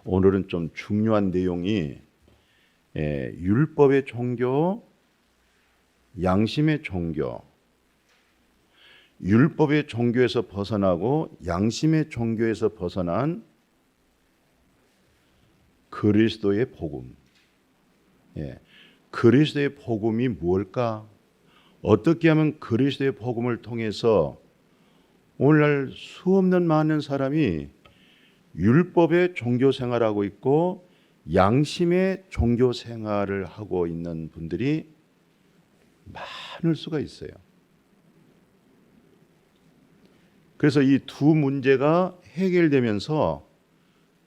오늘은 좀 중요한 내용이 율법의 종교, 양심의 종교, 율법의 종교에서 벗어나고 양심의 종교에서 벗어난 그리스도의 복음. 그리스도의 복음이 무엇일까? 어떻게 하면 그리스도의 복음을 통해서 오늘날 수없는 많은 사람이 율법의 종교 생활하고 있고 양심의 종교 생활을 하고 있는 분들이 많을 수가 있어요. 그래서 이 두 문제가 해결되면서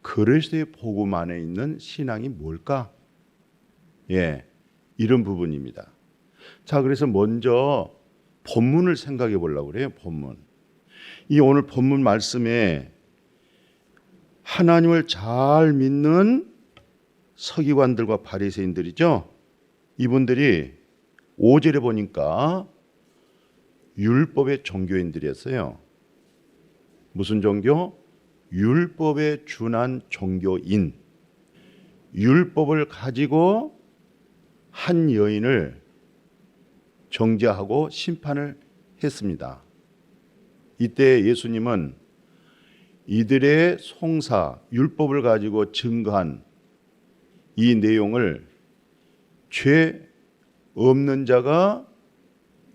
그리스도의 복음 안에 있는 신앙이 뭘까? 이런 부분입니다. 자, 그래서 먼저 본문을 생각해 보려고 그래요. 본문. 이 오늘 본문 말씀에 하나님을 잘 믿는 서기관들과 바리새인들이죠. 이분들이 5절에 보니까 율법의 종교인들이었어요. 무슨 종교? 율법에 준한 종교인. 율법을 가지고 한 여인을 정죄하고 심판을 했습니다. 이때 예수님은 이들의 송사, 율법을 가지고 증거한 이 내용을 죄 없는 자가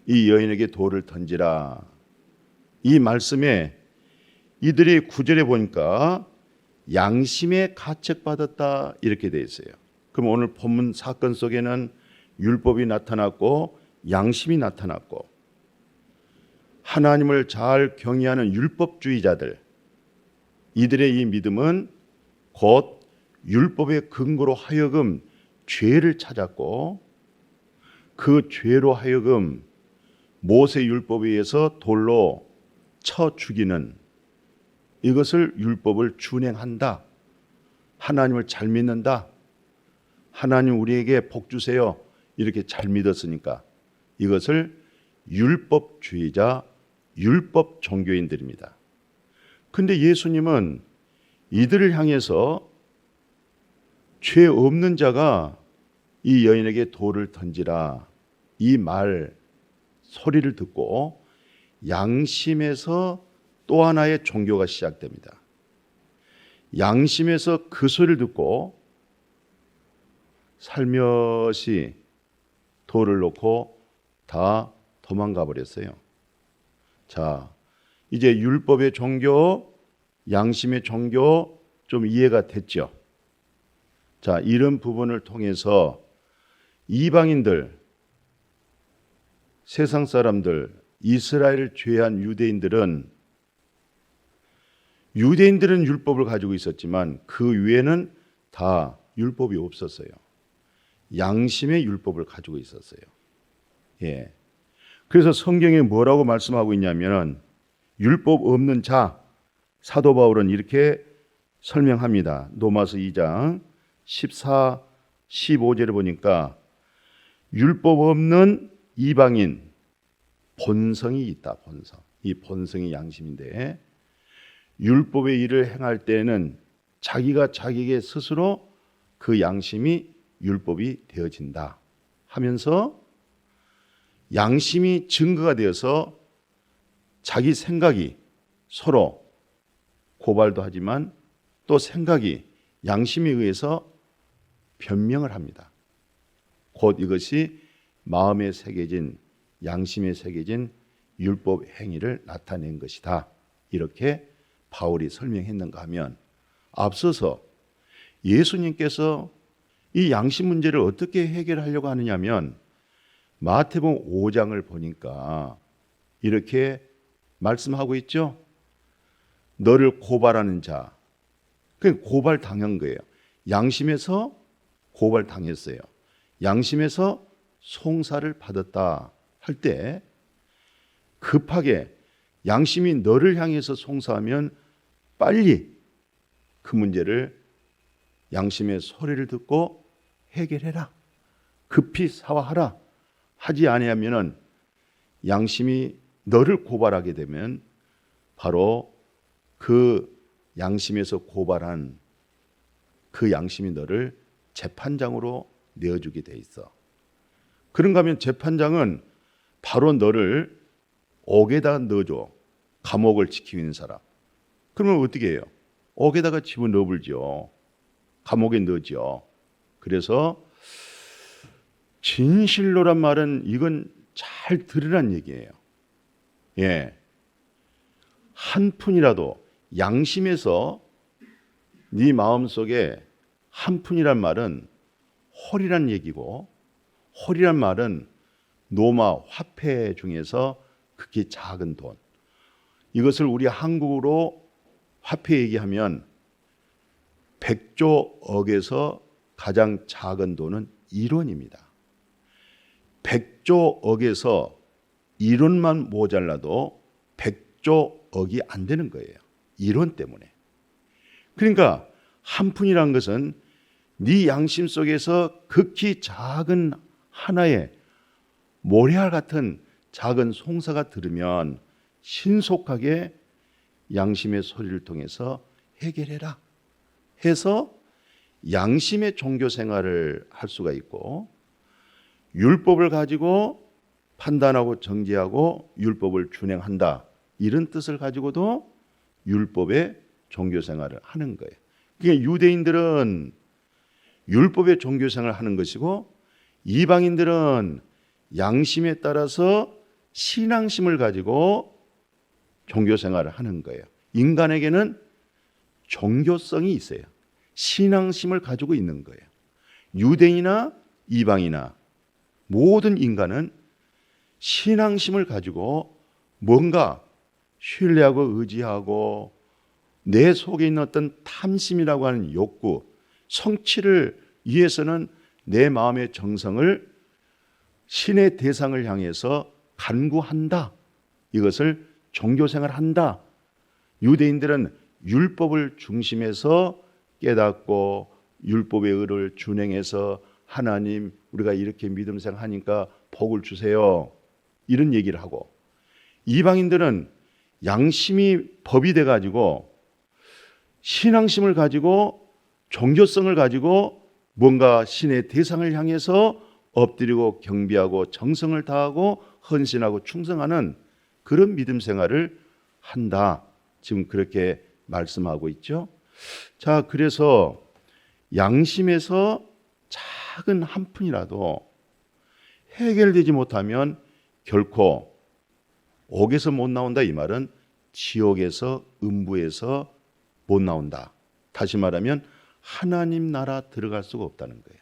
이 여인에게 돌을 던지라. 이 말씀에 이들이 9절에 보니까 양심에 가책받았다 이렇게 되어 있어요. 그럼 오늘 본문 사건 속에는 율법이 나타났고 양심이 나타났고 하나님을 잘 경외하는 율법주의자들, 이들의 이 믿음은 곧 율법의 근거로 하여금 죄를 찾았고 그 죄로 하여금 모세 율법에 의해서 돌로 쳐 죽이는 이것을 율법을 준행한다. 하나님을 잘 믿는다. 하나님 우리에게 복 주세요. 이렇게 잘 믿었으니까 이것을 율법주의자, 율법 종교인들입니다. 근데 예수님은 이들을 향해서 죄 없는 자가 이 여인에게 돌을 던지라 이 말 소리를 듣고 양심에서 또 하나의 종교가 시작됩니다. 양심에서 그 소리를 듣고 살며시 돌을 놓고 다 도망가 버렸어요. 자, 이제 율법의 종교, 양심의 종교 좀 이해가 됐죠? 자, 이런 부분을 통해서 이방인들, 세상 사람들, 이스라엘을 제외한 유대인들은 율법을 가지고 있었지만 그 위에는 다 율법이 없었어요. 양심의 율법을 가지고 있었어요. 그래서 성경에 뭐라고 말씀하고 있냐면 율법 없는 자, 사도 바울은 이렇게 설명합니다. 로마서 2장 14, 15절을 보니까 율법 없는 이방인 본성이 있다. 본성. 이 본성이 양심인데 율법의 일을 행할 때에는 자기가 자기에게 스스로 그 양심이 율법이 되어진다 하면서 양심이 증거가 되어서 자기 생각이 서로 고발도 하지만 또 생각이 양심에 의해서 변명을 합니다. 곧 이것이 마음에 새겨진 양심에 새겨진 율법 행위를 나타낸 것이다. 이렇게 바울이 설명했는가 하면 앞서서 예수님께서 이 양심 문제를 어떻게 해결하려고 하느냐면 마태복음 5장을 보니까 이렇게 말씀하고 있죠. 너를 고발하는 자, 그 고발 당한 거예요. 양심에서 고발 당했어요. 양심에서 송사를 받았다 할 때 급하게 양심이 너를 향해서 송사하면 빨리 그 문제를 양심의 소리를 듣고 해결해라. 급히 사과하라. 하지 아니하면은 양심이 너를 고발하게 되면 바로 그 양심에서 고발한 그 양심이 너를 재판장으로 내어주게 돼 있어. 그런가 하면 재판장은 바로 너를 옥에다 넣어줘. 감옥을 지키고 있는 사람. 그러면 어떻게 해요? 옥에다가 집어넣어 불죠. 감옥에 넣어죠. 그래서 진실로란 말은 이건 잘 들으란 얘기예요. 예, 한 푼이라도 양심에서 네 마음속에 한 푼이란 말은 홀이란 얘기고, 홀이란 말은 노마 화폐 중에서 극히 작은 돈. 이것을 우리 한국어로 화폐 얘기하면 100조 억에서 가장 작은 돈은 1원입니다. 100조 억에서 1원만 모자라도 100조 억이 안 되는 거예요. 1원 때문에. 그러니까 한 푼이란 것은 네 양심 속에서 극히 작은 하나의 모래알 같은 작은 송사가 들으면 신속하게 양심의 소리를 통해서 해결해라 해서 양심의 종교 생활을 할 수가 있고, 율법을 가지고 판단하고 정죄하고 율법을 준행한다, 이런 뜻을 가지고도 율법의 종교 생활을 하는 거예요. 그러니까 유대인들은 율법의 종교 생활을 하는 것이고, 이방인들은 양심에 따라서 신앙심을 가지고 종교 생활을 하는 거예요. 인간에게는 종교성이 있어요. 신앙심을 가지고 있는 거예요. 유대인이나 이방이나 모든 인간은 신앙심을 가지고 뭔가 신뢰하고 의지하고 내 속에 있는 어떤 탐심이라고 하는 욕구, 성취를 위해서는 내 마음의 정성을 신의 대상을 향해서 간구한다. 이것을 종교생활한다. 유대인들은 율법을 중심해서 깨닫고 율법의 의를 준행해서 하나님, 우리가 이렇게 믿음 생활하니까 복을 주세요, 이런 얘기를 하고, 이방인들은 양심이 법이 돼가지고 신앙심을 가지고 종교성을 가지고 뭔가 신의 대상을 향해서 엎드리고 경배하고 정성을 다하고 헌신하고 충성하는 그런 믿음 생활을 한다. 지금 그렇게 말씀하고 있죠. 자, 그래서 양심에서 작은 한 푼이라도 해결되지 못하면 결코 옥에서 못 나온다, 이 말은 지옥에서, 음부에서 못 나온다. 다시 말하면 하나님 나라 들어갈 수가 없다는 거예요.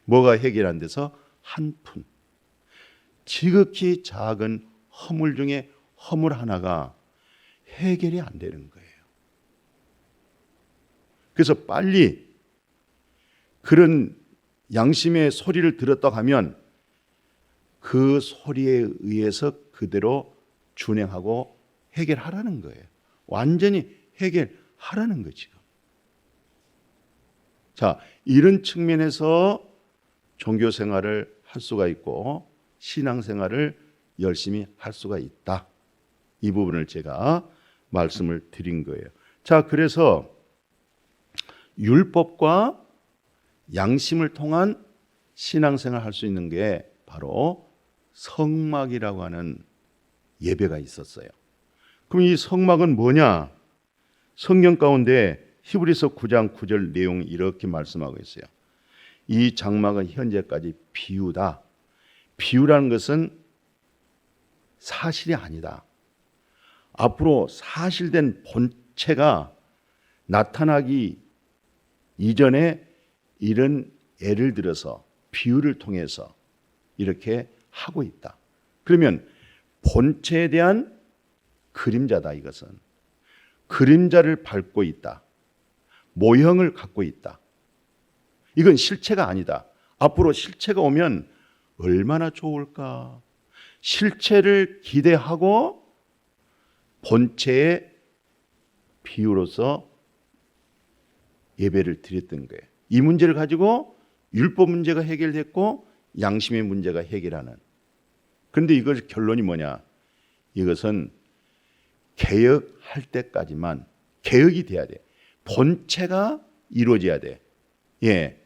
뭐가 해결 안 돼서? 한 푼. 지극히 작은 허물 중에 허물 하나가 해결이 안 되는 거예요. 그래서 빨리 그런 양심의 소리를 들었다고 하면 그 소리에 의해서 그대로 준행하고 해결하라는 거예요. 완전히 해결하라는 거죠. 자, 이런 측면에서 종교 생활을 할 수가 있고 신앙 생활을 열심히 할 수가 있다. 이 부분을 제가 말씀을 드린 거예요. 자, 그래서 율법과 양심을 통한 신앙생활을 할 수 있는 게 바로 성막이라고 하는 예배가 있었어요. 그럼 이 성막은 뭐냐? 성경 가운데 히브리서 9장 9절 내용이 이렇게 말씀하고 있어요. 이 장막은 현재까지 비유다. 비유라는 것은 사실이 아니다. 앞으로 사실된 본체가 나타나기 이전에 이런 예를 들어서 비유를 통해서 이렇게 하고 있다. 그러면 본체에 대한 그림자다. 이것은 그림자를 밟고 있다. 모형을 갖고 있다. 이건 실체가 아니다. 앞으로 실체가 오면 얼마나 좋을까. 실체를 기대하고 본체의 비유로서 예배를 드렸던 거예요. 이 문제를 가지고 율법 문제가 해결됐고 양심의 문제가 해결하는. 그런데 이걸 결론이 뭐냐? 이것은 개혁할 때까지만 개혁이 돼야 돼. 본체가 이루어져야 돼. 예.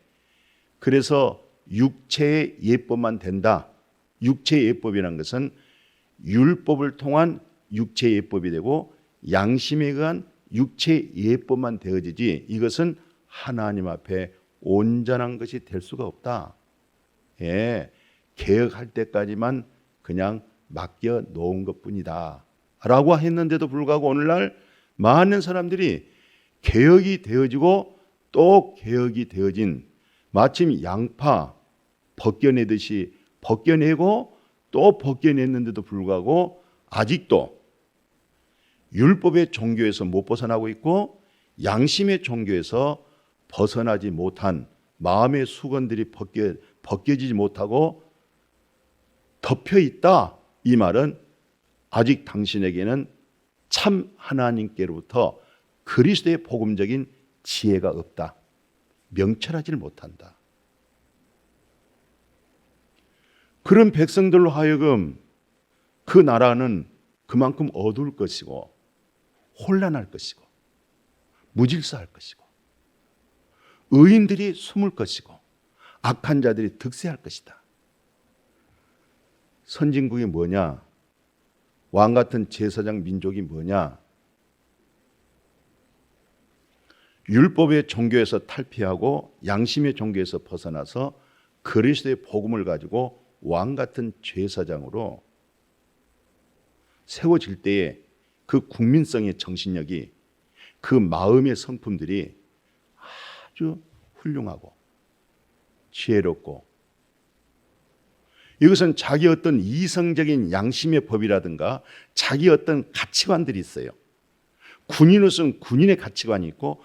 그래서 육체의 예법만 된다. 육체의 예법이라는 것은 율법을 통한 육체의 예법이 되고 양심에 의한 육체의 예법만 되어지지 이것은 하나님 앞에 온전한 것이 될 수가 없다. 예. 개혁할 때까지만 그냥 맡겨 놓은 것뿐이다 라고 했는데도 불구하고 오늘날 많은 사람들이 개혁이 되어지고 또 개혁이 되어진 마침 양파 벗겨내듯이 벗겨내고 또 벗겨냈는데도 불구하고 아직도 율법의 종교에서 못 벗어나고 있고 양심의 종교에서 벗어나지 못한 마음의 수건들이 벗겨지지 못하고 덮여 있다. 이 말은 아직 당신에게는 참 하나님께로부터 그리스도의 복음적인 지혜가 없다. 명철하지를 못한다. 그런 백성들로 하여금 그 나라는 그만큼 어두울 것이고 혼란할 것이고 무질서할 것이고 의인들이 숨을 것이고 악한 자들이 득세할 것이다. 선진국이 뭐냐? 왕 같은 제사장 민족이 뭐냐? 율법의 종교에서 탈피하고 양심의 종교에서 벗어나서 그리스도의 복음을 가지고 왕 같은 제사장으로 세워질 때에 그 국민성의 정신력이 그 마음의 성품들이 아주 훌륭하고 지혜롭고 이것은 자기 어떤 이성적인 양심의 법이라든가 자기 어떤 가치관들이 있어요. 군인으로서는 군인의 가치관이 있고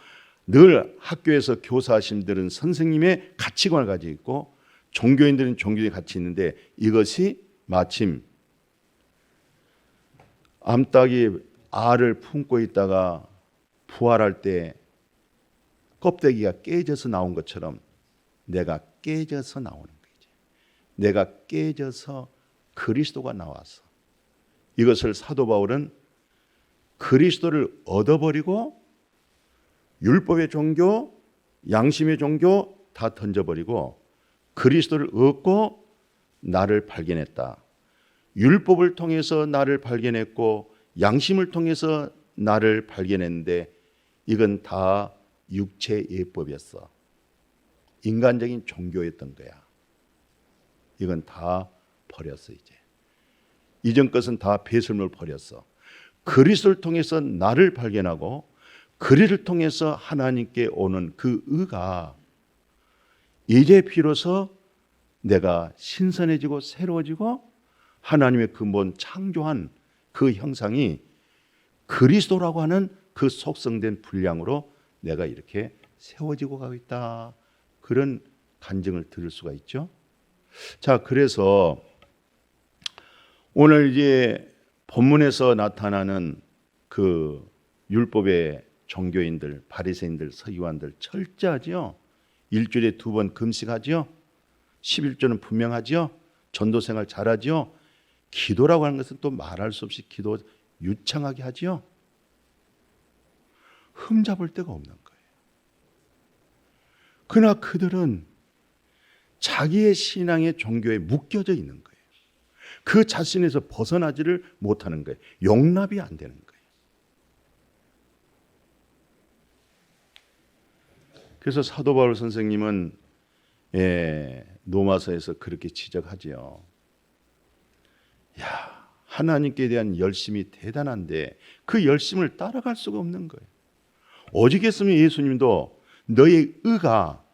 늘 학교에서 교사하신들은 선생님의 가치관을 가지고 있고 종교인들은 종교의 가치 있는데 이것이 마침 암탉이 알을 품고 있다가 부활할 때 껍데기가 깨져서 나온 것처럼 내가 깨져서 나오는 거지. 내가 깨져서 그리스도가 나와서 이것을 사도 바울은 그리스도를 얻어버리고 율법의 종교, 양심의 종교 다 던져버리고 그리스도를 얻고 나를 발견했다. 율법을 통해서 나를 발견했고 양심을 통해서 나를 발견했는데 이건 다 육체 예법이었어. 인간적인 종교였던 거야. 이건 다 버렸어 이제. 이전 것은 다 배설물 버렸어. 그리스도를 통해서 나를 발견하고 그리스도를 통해서 하나님께 오는 그 의가 이제 비로소 내가 신선해지고 새로워지고 하나님의 근본 창조한 그 형상이 그리스도라고 하는 그 속성된 분량으로 내가 이렇게 세워지고 가고 있다. 그런 간증을 들을 수가 있죠. 자, 그래서 오늘 이제 본문에서 나타나는 그 율법의 종교인들, 바리새인들, 서기관들 철저하죠. 일주일에 2번 금식하죠. 11조는 분명하죠. 전도생활 잘하죠. 기도라고 하는 것은 또 말할 수 없이 기도 유창하게 하죠. 흠잡을 데가 없는 거예요. 그러나 그들은 자기의 신앙의 종교에 묶여져 있는 거예요. 그 자신에서 벗어나지를 못하는 거예요. 용납이 안 되는 거예요. 그래서 사도 바울 선생님은 로마서에서 그렇게 지적하지요. 야, 하나님께 대한 열심이 대단한데 그 열심을 따라갈 수가 없는 거예요. 오직했으면 예수님도 너의 의가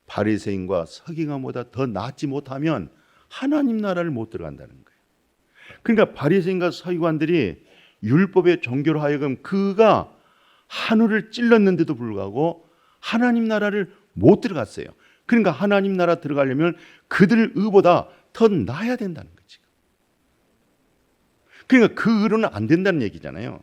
바리새인과 서기관보다 더 낫지 못하면 하나님 나라를 못 들어간다는 거예요. 그러니까 바리새인과 서기관들이 율법의 종교로 하여금 그가 하늘을 찔렀는데도 불구하고 하나님 나라를 못 들어갔어요. 그러니까 하나님 나라 들어가려면 그들 의보다 더 나아야 된다는 거지. 그러니까 그 의로는 안 된다는 얘기잖아요.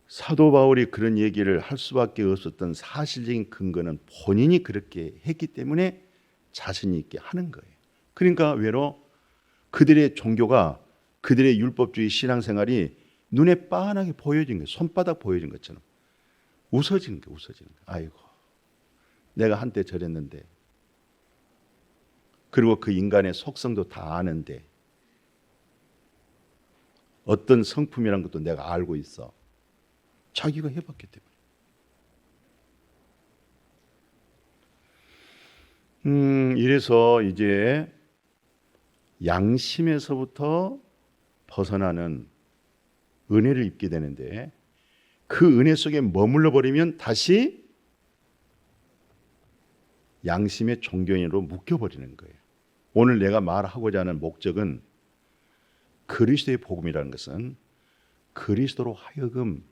사도 바울이 그런 얘기를 할 수밖에 없었던 사실적인 근거는 본인이 그렇게 했기 때문에 자신 있게 하는 거예요. 그러니까 외로 그들의 종교가 그들의 율법주의 신앙생활이 눈에 빤하게 보여진 거예요. 손바닥 보여진 것처럼 웃어지는 거예요. 웃어지는 거예요. 아이고, 내가 한때 저랬는데, 그리고 그 인간의 속성도 다 아는데, 어떤 성품이라는 것도 내가 알고 있어. 자기가 해봤기 때문에. 이래서 이제 양심에서부터 벗어나는 은혜를 입게 되는데, 그 은혜 속에 머물러 버리면 다시 양심의 종교인으로 묶여버리는 거예요. 오늘 내가 말하고자 하는 목적은, 그리스도의 복음이라는 것은 그리스도로 하여금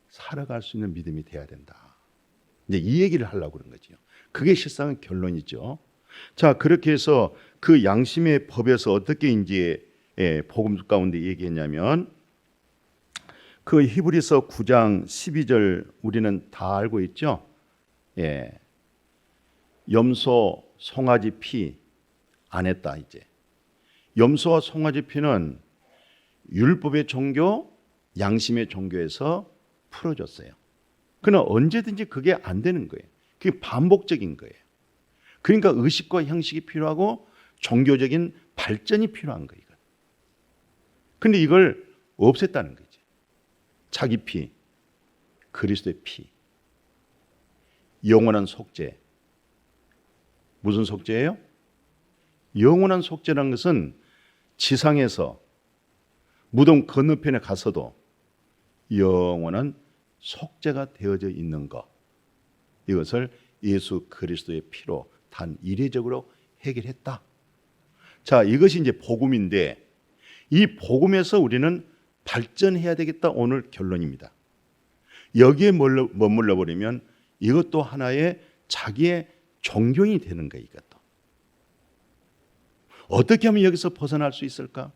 살아갈 수 있는 믿음이 돼야 된다. 이제 이 얘기를 하려고 그런 거죠. 그게 실상은 결론이죠. 자, 그렇게 해서 그 양심의 법에서 어떻게 이제 복음 가운데 얘기했냐면, 그 히브리서 9장 12절 우리는 다 알고 있죠. 염소, 송아지 피 안 했다. 이제 염소와 송아지 피는 율법의 종교, 양심의 종교에서 풀어줬어요. 그러나 언제든지 그게 안 되는 거예요. 그게 반복적인 거예요. 그러니까 의식과 형식이 필요하고 종교적인 발전이 필요한 거예요. 그런데 이걸 없앴다는 거죠. 자기 피, 그리스도의 피, 영원한 속죄. 무슨 속죄예요? 영원한 속죄라는 것은 지상에서 무덤 건너편에 가서도 영원한 속죄가 되어져 있는 것, 이것을 예수 그리스도의 피로 단 이례적으로 해결했다. 자, 이것이 이제 복음인데, 이 복음에서 우리는 발전해야 되겠다. 오늘 결론입니다. 여기에 머물러 버리면 이것도 하나의 자기의 종교인이 되는 거예요. 이것도 어떻게 하면 여기서 벗어날 수 있을까?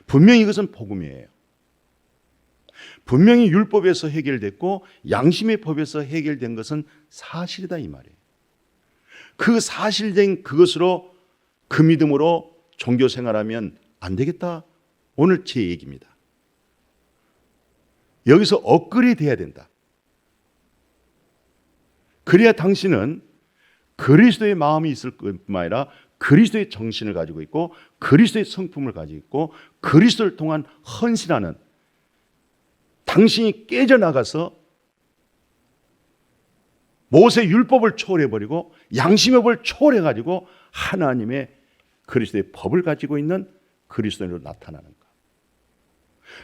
분명히 이것은 복음이에요. 분명히 율법에서 해결됐고 양심의 법에서 해결된 것은 사실이다, 이 말이에요. 그 사실된 그것으로, 그 믿음으로 종교 생활하면 안 되겠다. 오늘 제 얘기입니다. 여기서 업그레이드 해야 된다. 그래야 당신은 그리스도의 마음이 있을 뿐만 아니라 그리스도의 정신을 가지고 있고 그리스도의 성품을 가지고 있고 그리스도를 통한 헌신하는, 당신이 깨져나가서 모세 율법을 초월해버리고 양심의 법을 초월해가지고 하나님의 그리스도의 법을 가지고 있는 그리스도인으로 나타나는 것.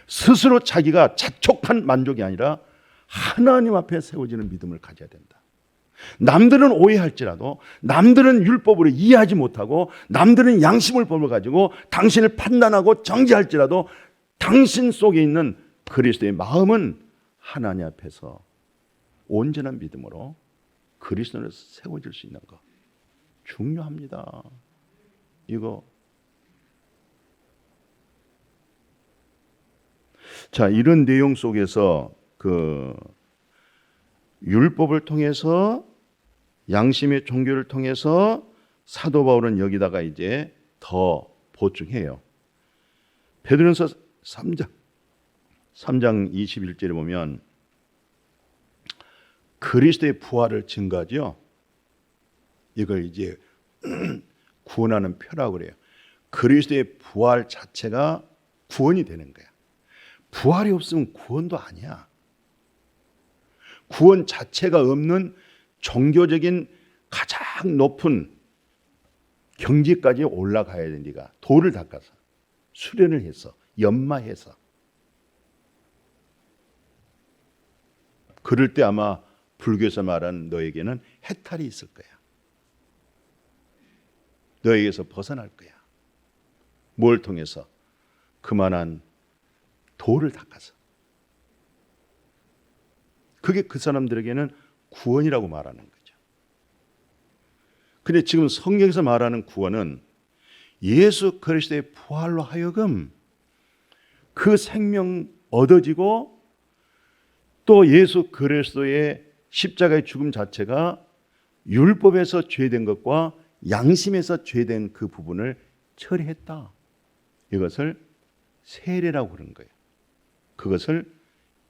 스스로 자기가 자촉한 만족이 아니라 하나님 앞에 세워지는 믿음을 가져야 된다. 남들은 오해할지라도, 남들은 율법으로 이해하지 못하고, 남들은 양심을 법을 가지고 당신을 판단하고 정죄할지라도 당신 속에 있는 그리스도의 마음은 하나님 앞에서 온전한 믿음으로 그리스도로 세워질 수 있는 것 중요합니다. 이거. 자, 이런 내용 속에서 그 율법을 통해서, 양심의 종교를 통해서 사도 바울은 여기다가 이제 더 보충해요. 베드로전서 3장 21절에 보면 그리스도의 부활을 증거하죠. 이걸 이제 구원하는 표라고 그래요. 그리스도의 부활 자체가 구원이 되는 거야. 부활이 없으면 구원도 아니야. 구원 자체가 없는 종교적인 가장 높은 경지까지 올라가야 돼. 네가 돌을 닦아서, 수련을 해서, 연마해서. 그럴 때 아마 불교에서 말하는 너에게는 해탈이 있을 거야. 너에게서 벗어날 거야. 뭘 통해서? 그만한 돌을 닦아서. 그게 그 사람들에게는 구원이라고 말하는 거죠. 근데 지금 성경에서 말하는 구원은 예수 그리스도의 부활로 하여금 그 생명 얻어지고, 또 예수 그리스도의 십자가의 죽음 자체가 율법에서 죄된 것과 양심에서 죄된 그 부분을 처리했다. 이것을 세례라고 그런 거예요. 그것을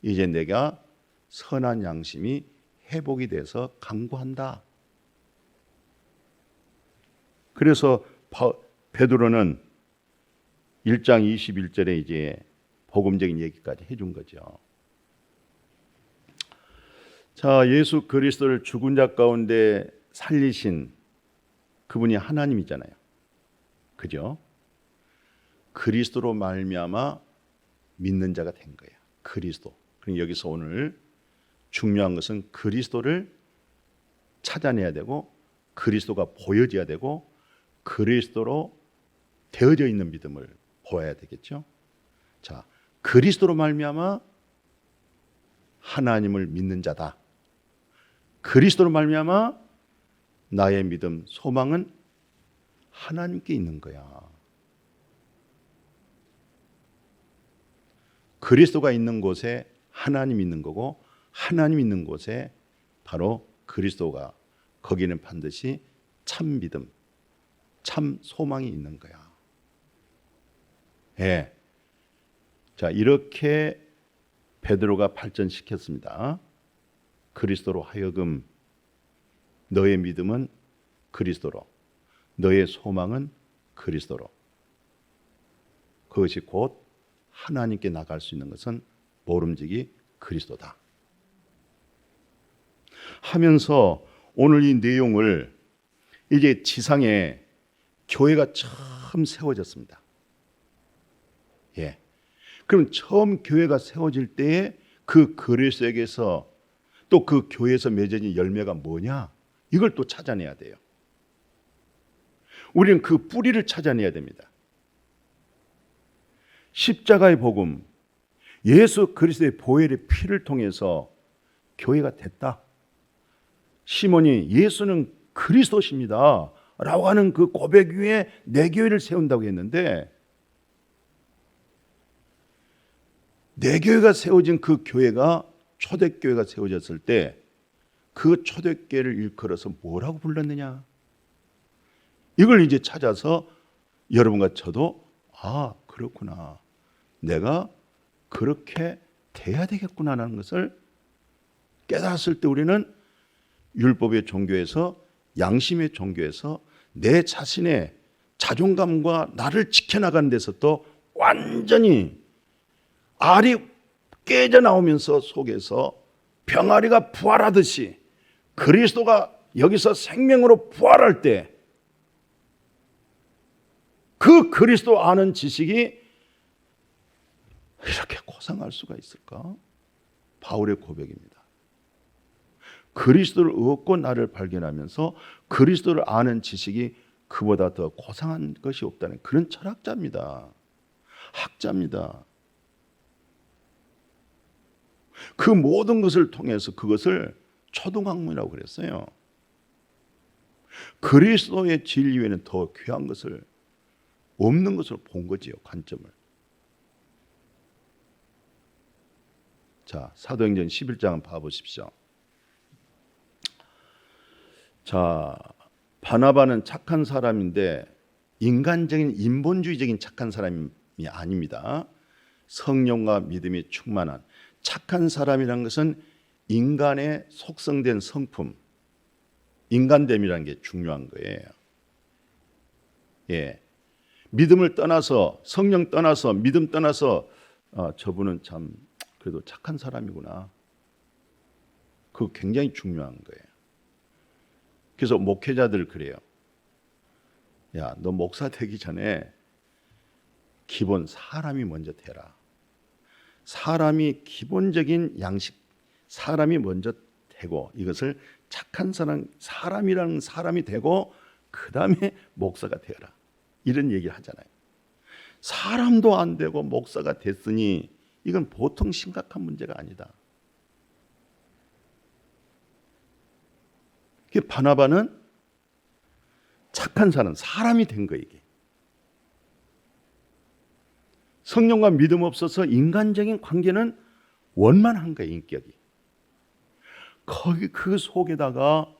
이제 내가 선한 양심이 회복이 돼서 강구한다. 그래서 베드로는 1장 21절에 이제 복음적인 얘기까지 해준 거죠. 자, 예수 그리스도를 죽은 자 가운데 살리신 그분이 하나님이잖아요. 그죠? 그리스도로 말미암아 믿는 자가 된 거예요. 그리스도. 그럼 여기서 오늘 중요한 것은 그리스도를 찾아내야 되고 그리스도가 보여져야 되고 그리스도로 되어져 있는 믿음을 보아야 되겠죠. 자, 그리스도로 말미암아 하나님을 믿는 자다. 그리스도로 말미암아 나의 믿음, 소망은 하나님께 있는 거야. 그리스도가 있는 곳에 하나님 있는 거고 하나님 있는 곳에 바로 그리스도가 거기는 반드시 참 믿음, 참 소망이 있는 거야. 예. 자, 이렇게 베드로가 발전시켰습니다. 그리스도로 하여금 너의 믿음은 그리스도로, 너의 소망은 그리스도로. 그것이 곧 하나님께 나갈 수 있는 것은 모름지기 그리스도다. 하면서 오늘 이 내용을 이제 지상에 교회가 처음 세워졌습니다. 예. 그럼 처음 교회가 세워질 때에 그 그리스도에게서 또 그 교회에서 맺어진 열매가 뭐냐? 이걸 또 찾아내야 돼요. 우리는 그 뿌리를 찾아내야 됩니다. 십자가의 복음, 예수 그리스도의 보혈의 피를 통해서 교회가 됐다. 시몬이 예수는 그리스도십니다 라고 하는 그 고백 위에 내 교회를 세운다고 했는데 내 교회가 세워진 그 교회가 초대교회가 세워졌을 때 그 초대교회를 일컬어서 뭐라고 불렀느냐? 이걸 이제 찾아서 여러분과 저도 그렇구나. 내가 그렇게 돼야 되겠구나라는 것을 깨달았을 때 우리는 율법의 종교에서 양심의 종교에서 내 자신의 자존감과 나를 지켜나가는 데서 또 완전히 알이 깨져 나오면서 속에서 병아리가 부활하듯이 그리스도가 여기서 생명으로 부활할 때 그 그리스도 아는 지식이 이렇게 고상할 수가 있을까? 바울의 고백입니다. 그리스도를 얻고 나를 발견하면서 그리스도를 아는 지식이 그보다 더 고상한 것이 없다는 그런 철학자입니다. 학자입니다. 그 모든 것을 통해서 그것을 초등학문이라고 그랬어요. 그리스도의 진리 외에는 더 귀한 것을 없는 것으로 본 거지요, 관점을. 자, 사도행전 11장 봐보십시오. 자, 바나바는 착한 사람인데 인간적인 인본주의적인 착한 사람이 아닙니다. 성령과 믿음이 충만한 착한 사람이라는 것은 인간의 속성된 성품, 인간됨이라는 게 중요한 거예요. 예, 믿음을 떠나서 성령 떠나서 믿음 떠나서 저분은 참 그래도 착한 사람이구나. 그거 굉장히 중요한 거예요. 그래서 목회자들 그래요. 야, 너 목사 되기 전에 기본 사람이 먼저 되라. 사람이 기본적인 양식, 사람이 먼저 되고 이것을 착한 사람, 사람이라는 사람이 되고 그 다음에 목사가 되어라. 이런 얘기를 하잖아요. 사람도 안 되고 목사가 됐으니 이건 보통 심각한 문제가 아니다. 바나바는 착한 사람, 사람이 된 거예요. 이게. 성령과 믿음 없어서 인간적인 관계는 원만한 거예요. 인격이. 거기 그 속에다가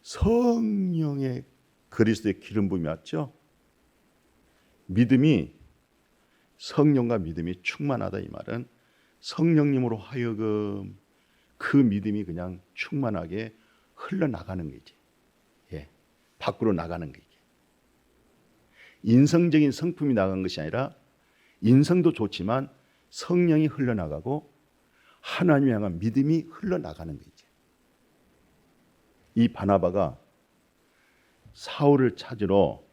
성령의 그리스도의 기름 부음이 왔죠. 믿음이 성령과 믿음이 충만하다 이 말은 성령님으로 하여금 그 믿음이 그냥 충만하게 흘러나가는 거지. 예, 밖으로 나가는 거지. 인성적인 성품이 나간 것이 아니라 인성도 좋지만 성령이 흘러나가고 하나님을 향한 믿음이 흘러나가는 거지. 이 바나바가 사울을 찾으러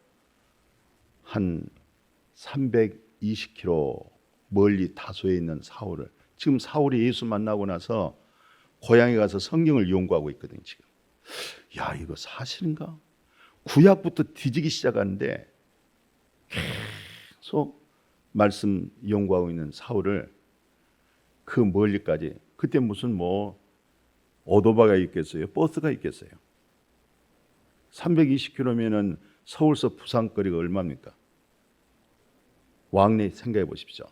한 320km 멀리 다소에 있는 사울을, 지금 사울이 예수 만나고 나서 고향에 가서 성경을 연구하고 있거든요. 지금 야, 이거 사실인가? 구약부터 뒤지기 시작하는데 계속 말씀 연구하고 있는 사울을 그 멀리까지, 그때 무슨 뭐 오토바이가 있겠어요? 버스가 있겠어요? 320km면은 서울서 부산 거리가 얼마입니까? 왕래 생각해 보십시오.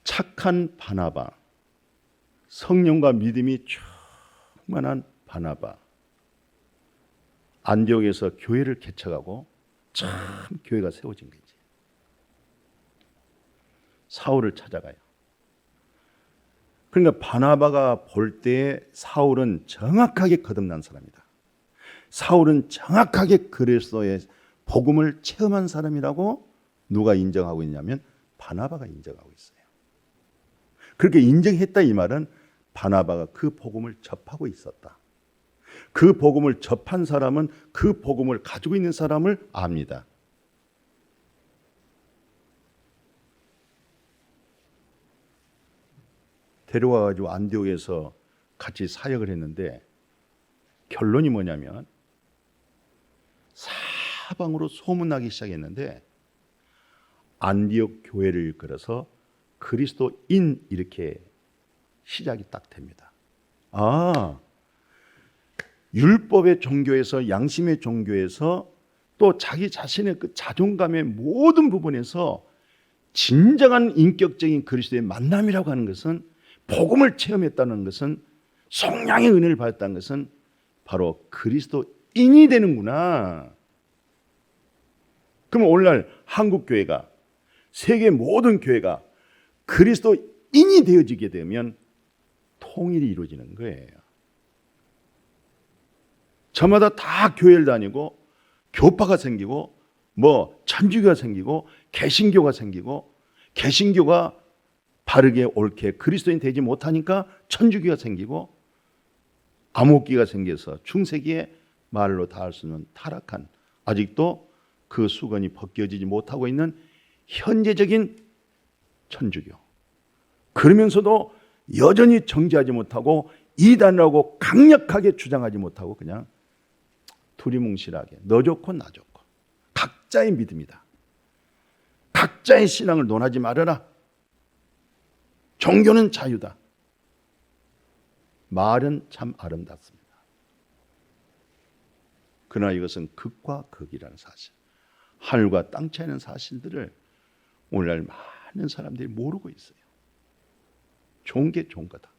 착한 바나바, 성령과 믿음이 충만한 바나바, 안디옥에서 교회를 개척하고 참 교회가 세워진 거지. 사울을 찾아가요. 그러니까 바나바가 볼 때 사울은 정확하게 거듭난 사람이다. 사울은 정확하게 그리스도의 복음을 체험한 사람이라고 누가 인정하고 있냐면 바나바가 인정하고 있어요. 그렇게 인정했다 이 말은 바나바가 그 복음을 접하고 있었다. 그 복음을 접한 사람은 그 복음을 가지고 있는 사람을 압니다. 데려와가지고 안디옥에서 같이 사역을 했는데 결론이 뭐냐면 사방으로 소문나기 시작했는데 안디옥 교회를 이끌어서 그리스도인 이렇게 시작이 딱 됩니다. 아, 율법의 종교에서, 양심의 종교에서, 또 자기 자신의 그 자존감의 모든 부분에서 진정한 인격적인 그리스도의 만남이라고 하는 것은, 복음을 체험했다는 것은, 성령의 은혜를 받았다는 것은 바로 그리스도인이 되는구나. 그럼 오늘날 한국 교회가, 세계 모든 교회가 그리스도인이 되어지게 되면 통일이 이루어지는 거예요. 저마다 다 교회를 다니고 교파가 생기고 뭐 천주교가 생기고 개신교가 생기고, 개신교가 바르게 옳게 그리스도인 되지 못하니까 천주교가 생기고, 암흑기가 생겨서 중세기에 말로 다 할 수 없는 타락한, 아직도 그 수건이 벗겨지지 못하고 있는 현재적인 천주교. 그러면서도 여전히 정지하지 못하고 이단이라고 강력하게 주장하지 못하고 그냥 두리뭉실하게 너 좋고 나 좋고 각자의 믿음이다. 각자의 신앙을 논하지 말아라. 종교는 자유다. 말은 참 아름답습니다. 그러나 이것은 극과 극이라는 사실, 하늘과 땅 차이는 사실들을 오늘날 많은 사람들이 모르고 있어요. 좋은 게 좋은 거다.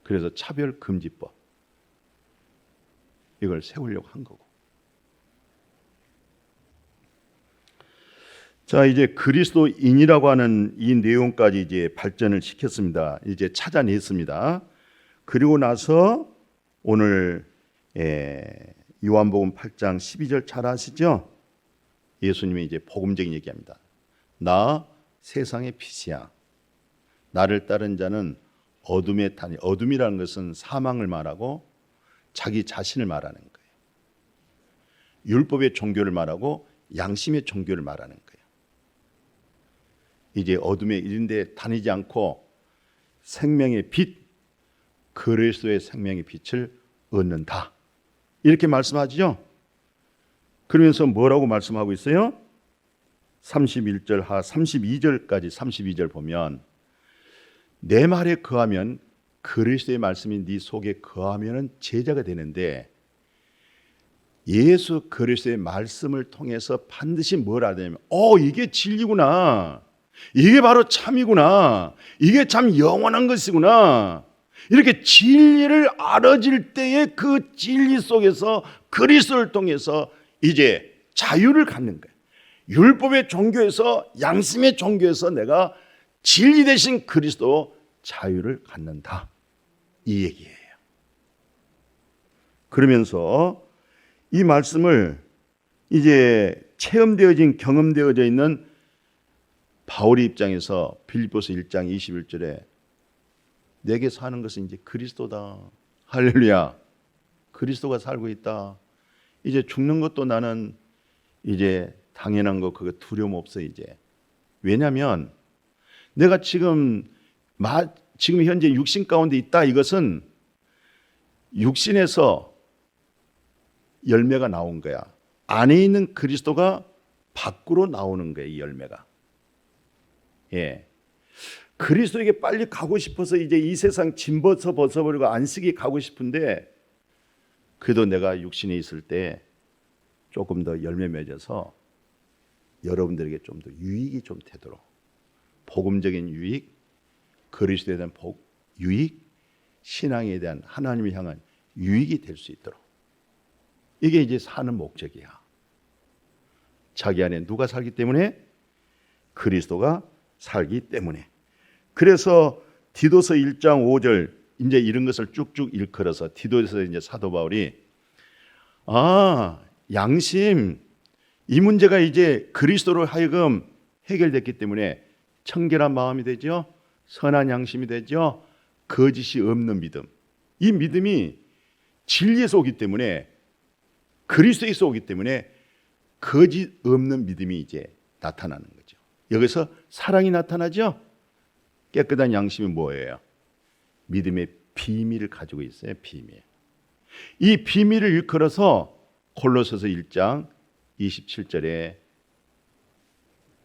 그래서 차별금지법 이걸 세우려고 한 거고. 자, 이제 그리스도인이라고 하는 이 내용까지 이제 발전을 시켰습니다. 이제 찾아냈습니다. 그리고 나서 오늘 요한복음 8장 12절 잘 아시죠? 예수님이 이제 복음적인 얘기합니다. 나 세상의 빛이야. 나를 따른 자는 어둠에 타니, 어둠이라는 것은 사망을 말하고 자기 자신을 말하는 거예요. 율법의 종교를 말하고 양심의 종교를 말하는 거예요. 이제 어둠에 이런 데 다니지 않고 생명의 빛, 그리스도의 생명의 빛을 얻는다. 이렇게 말씀하죠. 그러면서 뭐라고 말씀하고 있어요? 31절 하 32절까지 32절 보면 내 말에 거하면, 그리스도의 말씀이 네 속에 거하면 제자가 되는데, 예수 그리스도의 말씀을 통해서 반드시 뭘 알아내냐면 이게 진리구나. 이게 바로 참이구나. 이게 참 영원한 것이구나. 이렇게 진리를 알아질 때에 그 진리 속에서 그리스도를 통해서 이제 자유를 갖는 거예요. 율법의 종교에서, 양심의 종교에서 내가 진리 대신 그리스도 자유를 갖는다, 이 얘기예요. 그러면서 이 말씀을 이제 체험되어진, 경험되어져 있는 바울의 입장에서 빌립보서 1장 21절에 내게 사는 것은 이제 그리스도다. 할렐루야. 그리스도가 살고 있다. 이제 죽는 것도 나는 이제 당연한 거, 그거 두려움 없어 이제. 왜냐하면 내가 지금 현재 육신 가운데 있다, 이것은 육신에서 열매가 나온 거야. 안에 있는 그리스도가 밖으로 나오는 거예요, 이 열매가. 예. 그리스도에게 빨리 가고 싶어서 이제 이 세상 짐 벗어버리고 안식이 가고 싶은데, 그래도 내가 육신에 있을 때 조금 더 열매 맺어서 여러분들에게 좀 더 유익이 좀 되도록, 복음적인 유익, 그리스도에 대한 유익, 신앙에 대한 하나님을 향한 유익이 될 수 있도록, 이게 이제 사는 목적이야. 자기 안에 누가 살기 때문에? 그리스도가 살기 때문에. 그래서 디도서 1장 5절 이제 이런 것을 쭉쭉 일컬어서 디도에서 이제 사도 바울이 양심, 이 문제가 이제 그리스도로 하여금 해결됐기 때문에 청결한 마음이 되죠. 선한 양심이 되죠. 거짓이 없는 믿음. 이 믿음이 진리에서 오기 때문에, 그리스도에서 오기 때문에 거짓 없는 믿음이 이제 나타나는 거죠. 여기서 사랑이 나타나죠. 깨끗한 양심이 뭐예요? 믿음의 비밀을 가지고 있어요. 비밀. 이 비밀을 일컬어서 골로새서 1장 27절에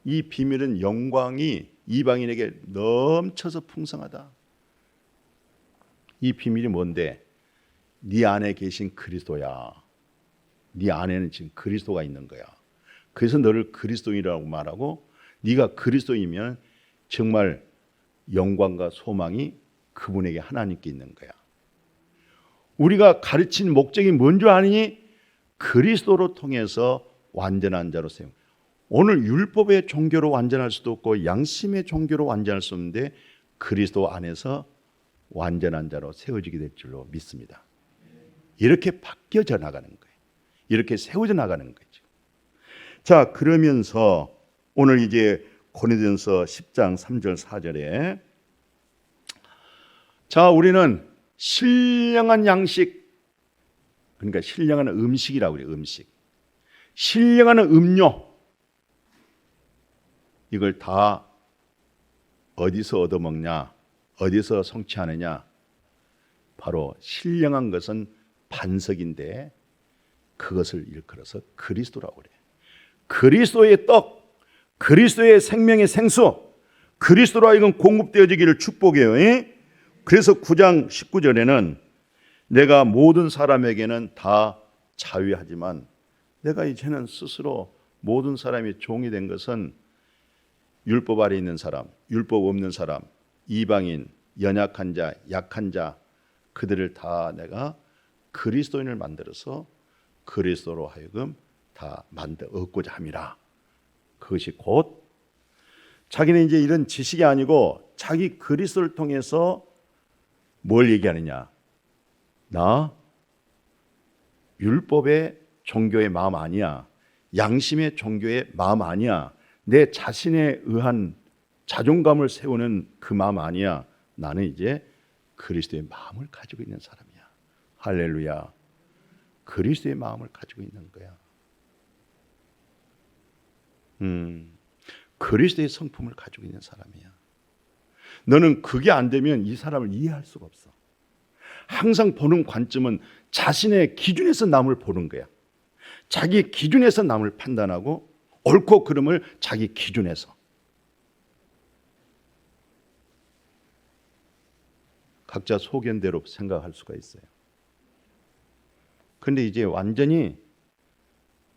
이 비밀은 영광이 이방인에게 넘쳐서 풍성하다. 이 비밀이 뭔데? 네 안에 계신 그리스도야. 네 안에는 지금 그리스도가 있는 거야. 그래서 너를 그리스도인이라고 말하고, 네가 그리스도이면 정말 영광과 소망이 그분에게, 하나님께 있는 거야. 우리가 가르친 목적이 뭔 줄 아니? 그리스도로 통해서 완전한 자로 세움. 오늘 율법의 종교로 완전할 수도 없고 양심의 종교로 완전할 수 없는데 그리스도 안에서 완전한 자로 세워지게 될 줄로 믿습니다. 이렇게 바뀌어져 나가는 거예요. 이렇게 세워져 나가는 거죠. 자, 그러면서 오늘 이제 고린도전서 10장 3절 4절에 자, 우리는 신령한 양식, 그러니까 신령한 음식이라고 그래요. 음식. 신령한 음료, 이걸 다 어디서 얻어먹냐, 어디서 성취하느냐? 바로 신령한 것은 반석인데 그것을 일컬어서 그리스도라고 그래요. 그리스도의 떡, 그리스도의 생명의 생수, 그리스도로 하여금 공급되어지기를 축복해요. 그래서 9장 19절에는 내가 모든 사람에게는 다 자유하지만 내가 이제는 스스로 모든 사람이 종이 된 것은 율법 아래 있는 사람, 율법 없는 사람, 이방인, 연약한 자, 약한 자, 그들을 다 내가 그리스도인을 만들어서 그리스도로 하여금 다 얻고자 함이라. 그것이 곧 자기는 이제 이런 지식이 아니고 자기 그리스도를 통해서 뭘 얘기하느냐? 나 율법의 종교의 마음 아니야. 양심의 종교의 마음 아니야. 내 자신에 의한 자존감을 세우는 그 마음 아니야. 나는 이제 그리스도의 마음을 가지고 있는 사람이야. 할렐루야. 그리스도의 마음을 가지고 있는 거야. 그리스도의 성품을 가지고 있는 사람이야. 너는 그게 안 되면 이 사람을 이해할 수가 없어. 항상 보는 관점은 자신의 기준에서 남을 보는 거야. 자기 기준에서 남을 판단하고 옳고 그름을 자기 기준에서. 각자 소견대로 생각할 수가 있어요. 그런데 이제 완전히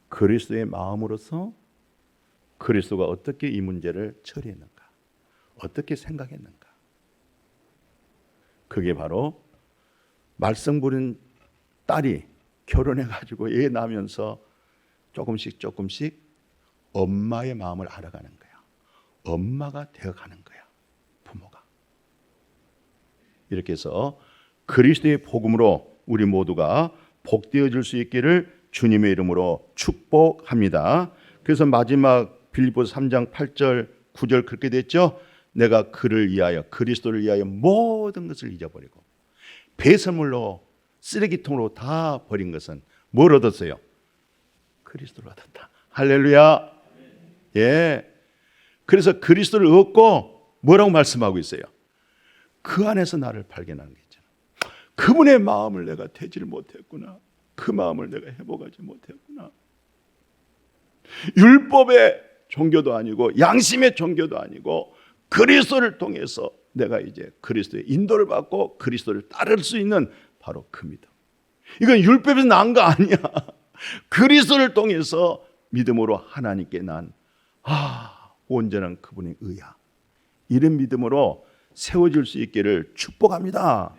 그리스도의 마음으로서 그리스도가 어떻게 이 문제를 처리했는가, 어떻게 생각했는가. 그게 바로 말썽 부린 딸이 결혼해가지고 애 낳으면서 조금씩 엄마의 마음을 알아가는 거야. 엄마가 되어가는 거야. 부모가. 이렇게 해서 그리스도의 복음으로 우리 모두가 복되어질 수 있기를 주님의 이름으로 축복합니다. 그래서 마지막 빌립보서 3장 8절 9절 그렇게 됐죠. 내가 그를 위하여 그리스도를 위하여 모든 것을 잊어버리고 배설물로 쓰레기통으로 다 버린 것은 뭘 얻었어요? 그리스도를 얻었다. 할렐루야. 예. 그래서 그리스도를 얻고 뭐라고 말씀하고 있어요? 그 안에서 나를 발견하는 게 있잖아. 그분의 마음을 내가 되지를 못했구나. 그 마음을 내가 회복하지 못했구나. 율법의 종교도 아니고 양심의 종교도 아니고 그리스도를 통해서 내가 이제 그리스도의 인도를 받고 그리스도를 따를 수 있는 바로 그 믿음. 이건 율법에서 난 거 아니야. 그리스도를 통해서 믿음으로 하나님께 난 온전한 그분의 의야. 이런 믿음으로 세워질 수 있기를 축복합니다.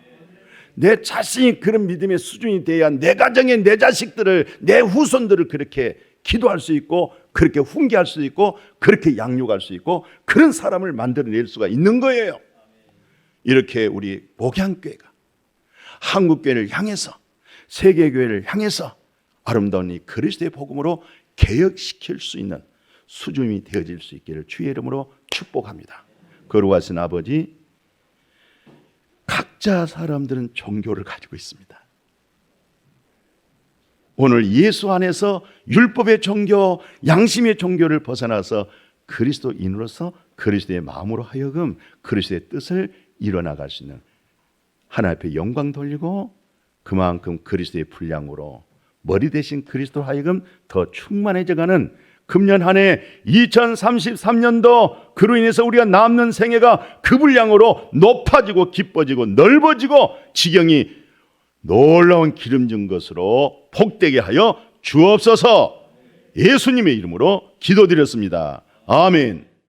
내 자신이 그런 믿음의 수준이 돼야 내 가정에 내 자식들을 내 후손들을 그렇게 기도할 수 있고 그렇게 훈계할 수 있고 그렇게 양육할 수 있고 그런 사람을 만들어낼 수가 있는 거예요. 이렇게 우리 목양교회가 한국교회를 향해서 세계교회를 향해서 아름다운 이 그리스도의 복음으로 개혁시킬 수 있는 수준이 되어질 수 있기를 주의 이름으로 축복합니다. 거룩하신 아버지, 각자 사람들은 종교를 가지고 있습니다. 오늘 예수 안에서 율법의 종교, 양심의 종교를 벗어나서 그리스도인으로서 그리스도의 마음으로 하여금 그리스도의 뜻을 이뤄나갈 수 있는 하나님 앞에 영광 돌리고 그만큼 그리스도의 분량으로 머리 대신 그리스도로 하여금 더 충만해져가는 금년 한 해 2033년도 그로 인해서 우리가 남는 생애가 그 분량으로 높아지고 기뻐지고 넓어지고 지경이 놀라운 기름진 것으로 복되게 하여 주옵소서. 예수님의 이름으로 기도드렸습니다. 아멘.